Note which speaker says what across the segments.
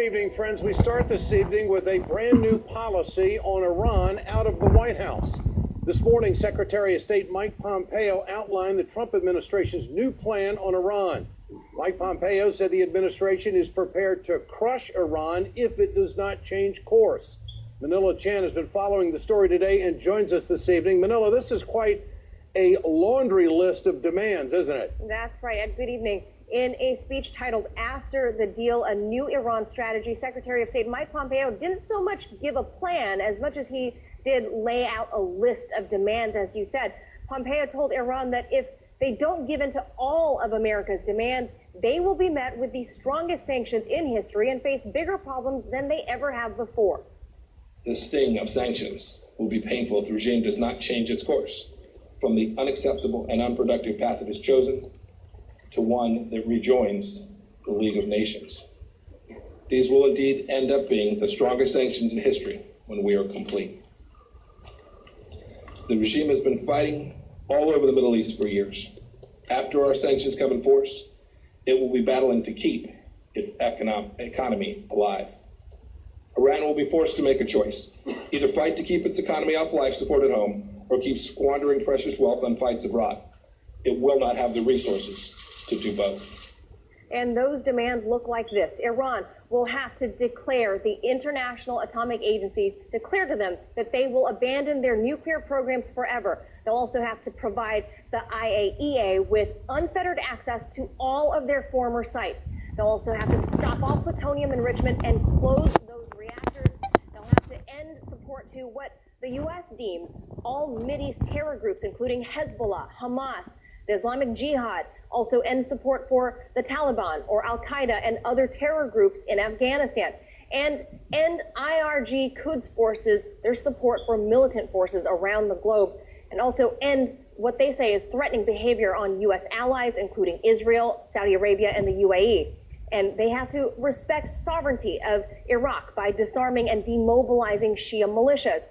Speaker 1: evening, friends. We start this evening with a brand new policy on Iran out of the White House. This morning, Secretary of State Mike Pompeo outlined the Trump administration's new plan on Iran. Mike Pompeo said the administration is prepared to crush Iran if it does not change course. Manila Chan has been following the story today and joins us this evening. Manila, this is quite a laundry list of demands, isn't it?
Speaker 2: That's right, Ed. Good evening. In a speech titled After the Deal, A New Iran Strategy, Secretary of State Mike Pompeo didn't so much give a plan as much as he did lay out a list of demands, as you said. Pompeo told Iran that if they don't give in to all of America's demands, they will be met with the strongest sanctions in history and face bigger problems than they ever have before.
Speaker 3: The sting of sanctions will be painful if the regime does not change its course from the unacceptable and unproductive path it has chosen to one that rejoins the League of Nations. These will indeed end up being the strongest sanctions in history when we are complete. The regime has been fighting all over the Middle East for years. After our sanctions come in force, it will be battling to keep its economy alive. Iran will be forced to make a choice. Either fight to keep its economy off life support at home or keep squandering precious wealth on fights abroad. It will not have the resources to do both.
Speaker 2: And those demands look like this. Iran will have to declare the International Atomic Agency, declare to them that they will abandon their nuclear programs forever. They'll also have to provide the IAEA with unfettered access to all of their former sites. They'll also have to stop all plutonium enrichment and close those reactors. They'll have to end support to what the U.S. deems all Mideast terror groups, including Hezbollah, Hamas, the Islamic Jihad, also end support for the Taliban or Al-Qaeda and other terror groups in Afghanistan, and end IRG Quds forces, their support for militant forces around the globe, and also end what they say is threatening behavior on U.S. allies, including Israel, Saudi Arabia, and the UAE. And they have to respect sovereignty of Iraq by disarming and demobilizing Shia militias.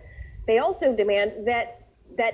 Speaker 2: They also demand that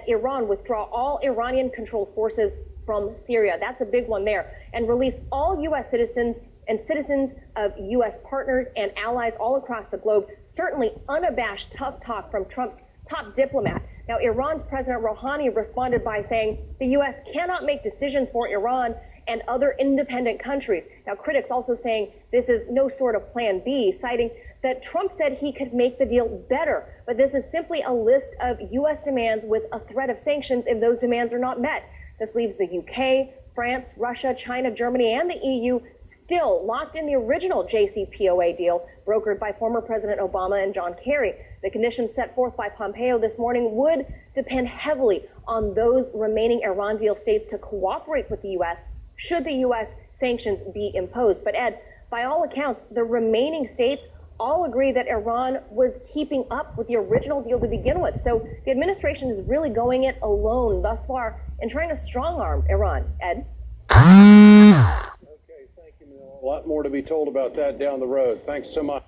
Speaker 2: Iran withdraw all Iranian-controlled forces from Syria. That's a big one there. And release all U.S. citizens and citizens of U.S. partners and allies all across the globe. Certainly unabashed tough talk from Trump's top diplomat. Now, Iran's President Rouhani responded by saying the U.S. cannot make decisions for Iran and other independent countries. Now, critics also saying this is no sort of plan B, citing that Trump said he could make the deal better. But this is simply a list of U.S. demands with a threat of sanctions if those demands are not met. This leaves the UK, France, Russia, China, Germany, and the EU still locked in the original JCPOA deal brokered by former President Obama and John Kerry. The conditions set forth by Pompeo this morning would depend heavily on those remaining Iran deal states to cooperate with the U.S. should the U.S. sanctions be imposed. But Ed, by all accounts, the remaining states all agree that Iran was keeping up with the original deal to begin with. So the administration is really going it alone thus far and trying to strong-arm Iran. Ed?
Speaker 1: Okay, thank you, Mel. A lot more to be told about that down the road. Thanks so much.